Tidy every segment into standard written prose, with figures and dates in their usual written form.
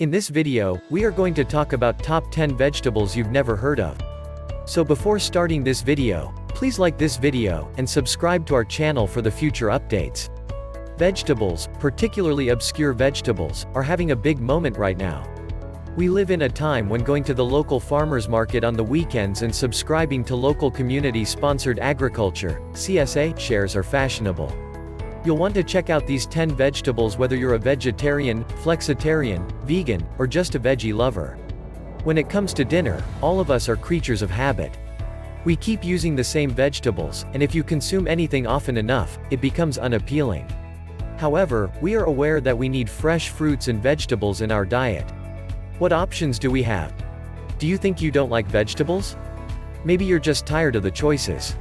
In this video, we are going to talk about top 10 vegetables you've never heard of. So before starting this video, please like this video, and subscribe to our channel for the future updates. Vegetables, particularly obscure vegetables, are having a big moment right now. We live in a time when going to the local farmers market on the weekends and subscribing to local community-sponsored agriculture, CSA, shares are fashionable. You'll want to check out these 10 vegetables whether you're a vegetarian, flexitarian, vegan, or just a veggie lover. When it comes to dinner, all of us are creatures of habit. We keep using the same vegetables, and if you consume anything often enough, it becomes unappealing. However, we are aware that we need fresh fruits and vegetables in our diet. What options do we have? Do you think you don't like vegetables? Maybe you're just tired of the choices.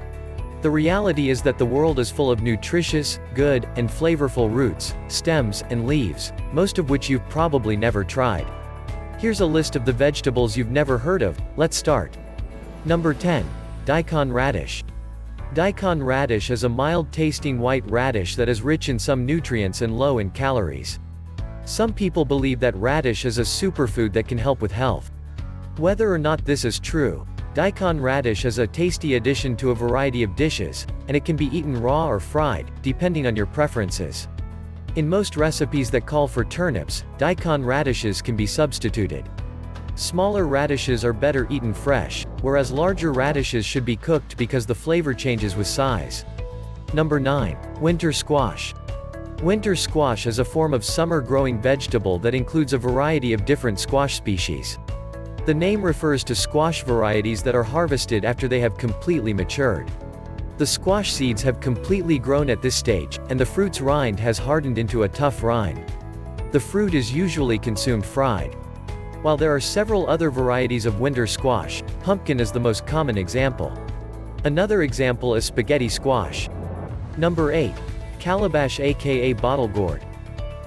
The reality is that the world is full of nutritious, good, and flavorful roots, stems, and leaves, most of which you've probably never tried. Here's a list of the vegetables you've never heard of. Let's start. Number 10. Daikon radish. Daikon radish is a mild-tasting white radish that is rich in some nutrients and low in calories. Some people believe that radish is a superfood that can help with health. Whether or not this is true, daikon radish is a tasty addition to a variety of dishes, and it can be eaten raw or fried, depending on your preferences. In most recipes that call for turnips, daikon radishes can be substituted. Smaller radishes are better eaten fresh, whereas larger radishes should be cooked because the flavor changes with size. Number 9. Winter squash. Winter squash is a form of summer-growing vegetable that includes a variety of different squash species. The name refers to squash varieties that are harvested after they have completely matured. The squash seeds have completely grown at this stage, and the fruit's rind has hardened into a tough rind. The fruit is usually consumed fried. While there are several other varieties of winter squash, pumpkin is the most common example. Another example is spaghetti squash. Number 8. Calabash aka bottle gourd.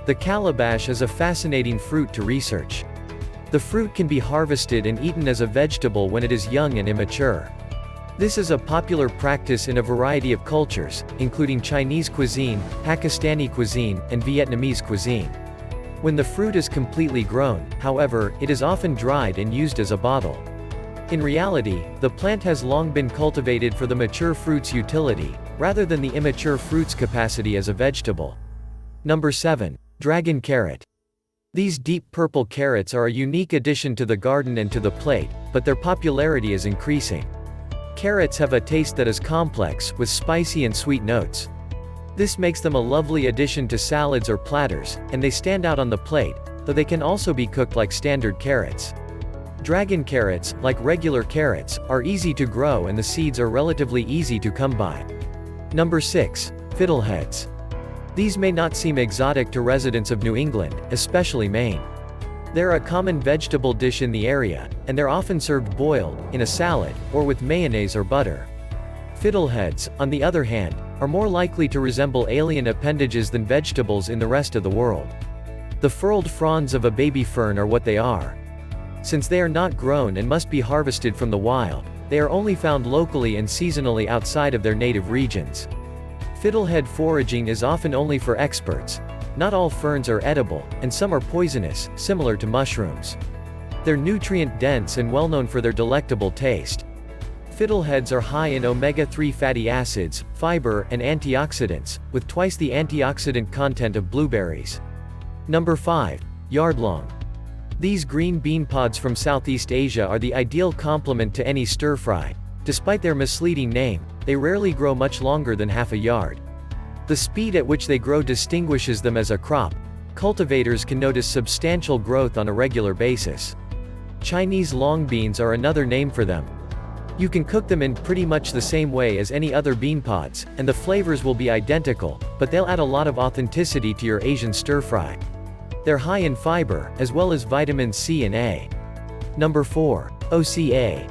The calabash is a fascinating fruit to research. The fruit can be harvested and eaten as a vegetable when it is young and immature. This is a popular practice in a variety of cultures, including Chinese cuisine, Pakistani cuisine, and Vietnamese cuisine. When the fruit is completely grown, however, it is often dried and used as a bottle. In reality, the plant has long been cultivated for the mature fruit's utility, rather than the immature fruit's capacity as a vegetable. Number 7. Dragon carrot. These deep purple carrots are a unique addition to the garden and to the plate, but their popularity is increasing. Carrots have a taste that is complex, with spicy and sweet notes. This makes them a lovely addition to salads or platters, and they stand out on the plate, though they can also be cooked like standard carrots. Dragon carrots, like regular carrots, are easy to grow and the seeds are relatively easy to come by. Number 6. Fiddleheads. These may not seem exotic to residents of New England, especially Maine. They're a common vegetable dish in the area, and they're often served boiled, in a salad, or with mayonnaise or butter. Fiddleheads, on the other hand, are more likely to resemble alien appendages than vegetables in the rest of the world. The furled fronds of a baby fern are what they are. Since they are not grown and must be harvested from the wild, they are only found locally and seasonally outside of their native regions. Fiddlehead foraging is often only for experts. Not all ferns are edible, and some are poisonous, similar to mushrooms. They're nutrient-dense and well-known for their delectable taste. Fiddleheads are high in omega-3 fatty acids, fiber, and antioxidants, with twice the antioxidant content of blueberries. Number 5. Yardlong. These green bean pods from Southeast Asia are the ideal complement to any stir-fry. Despite their misleading name, they rarely grow much longer than half a yard. The speed at which they grow distinguishes them as a crop. Cultivators can notice substantial growth on a regular basis. Chinese long beans are another name for them. You can cook them in pretty much the same way as any other bean pods, and the flavors will be identical, but they'll add a lot of authenticity to your Asian stir-fry. They're high in fiber, as well as vitamins C and A. Number 4. OCA.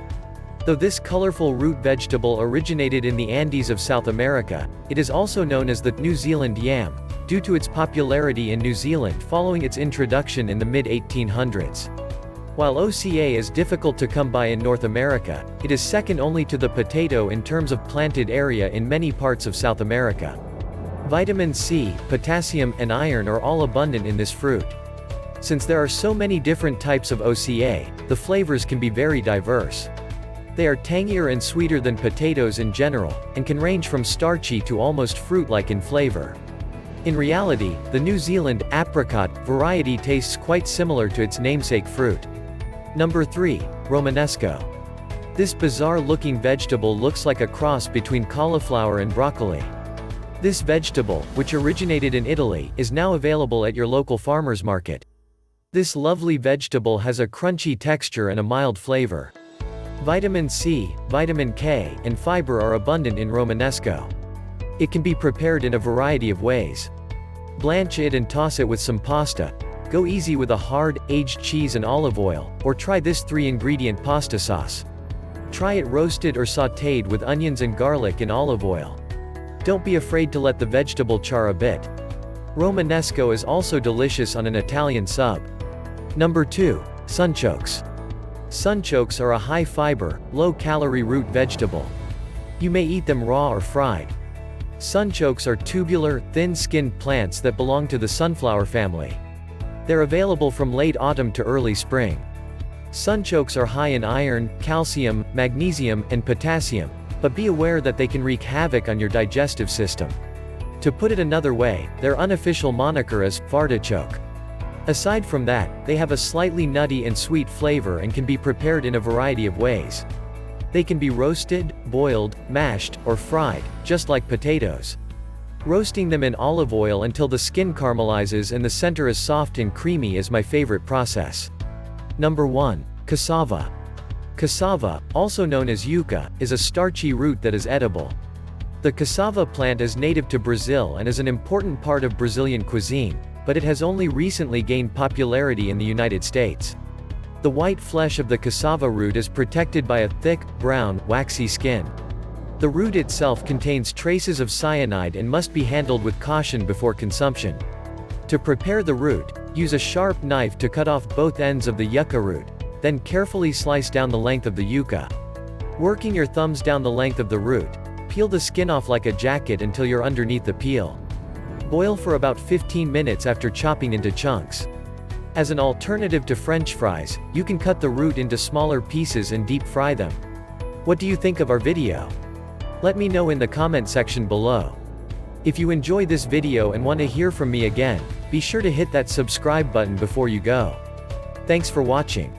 Though this colorful root vegetable originated in the Andes of South America, it is also known as the New Zealand yam, due to its popularity in New Zealand following its introduction in the mid-1800s. While OCA is difficult to come by in North America, it is second only to the potato in terms of planted area in many parts of South America. Vitamin C, potassium, and iron are all abundant in this fruit. Since there are so many different types of OCA, the flavors can be very diverse. They are tangier and sweeter than potatoes in general, and can range from starchy to almost fruit-like in flavor. In reality, the New Zealand apricot variety tastes quite similar to its namesake fruit. Number 3. Romanesco. This bizarre-looking vegetable looks like a cross between cauliflower and broccoli. This vegetable, which originated in Italy, is now available at your local farmer's market. This lovely vegetable has a crunchy texture and a mild flavor. Vitamin C, vitamin K, and fiber are abundant in Romanesco. It can be prepared in a variety of ways. Blanch it and toss it with some pasta. Go easy with a hard, aged cheese and olive oil, or try this 3-ingredient pasta sauce. Try it roasted or sautéed with onions and garlic in olive oil. Don't be afraid to let the vegetable char a bit. Romanesco is also delicious on an Italian sub. Number 2. Sunchokes. Sunchokes are a high-fiber, low-calorie root vegetable. You may eat them raw or fried. Sunchokes are tubular, thin-skinned plants that belong to the sunflower family. They're available from late autumn to early spring. Sunchokes are high in iron, calcium, magnesium, and potassium, but be aware that they can wreak havoc on your digestive system. To put it another way, their unofficial moniker is fartichoke. Aside from that, they have a slightly nutty and sweet flavor and can be prepared in a variety of ways. They can be roasted, boiled, mashed, or fried, just like potatoes. Roasting them in olive oil until the skin caramelizes and the center is soft and creamy is my favorite process. Number 1. Cassava. Cassava, also known as yuca, is a starchy root that is edible. The cassava plant is native to Brazil and is an important part of Brazilian cuisine, but it has only recently gained popularity in the United States. The white flesh of the cassava root is protected by a thick, brown, waxy skin. The root itself contains traces of cyanide and must be handled with caution before consumption. To prepare the root, use a sharp knife to cut off both ends of the yucca root, then carefully slice down the length of the yucca. Working your thumbs down the length of the root, peel the skin off like a jacket until you're underneath the peel. Boil for about 15 minutes after chopping into chunks. As an alternative to French fries, you can cut the root into smaller pieces and deep fry them. What do you think of our video? Let me know in the comment section below. If you enjoy this video and want to hear from me again, be sure to hit that subscribe button before you go. Thanks for watching.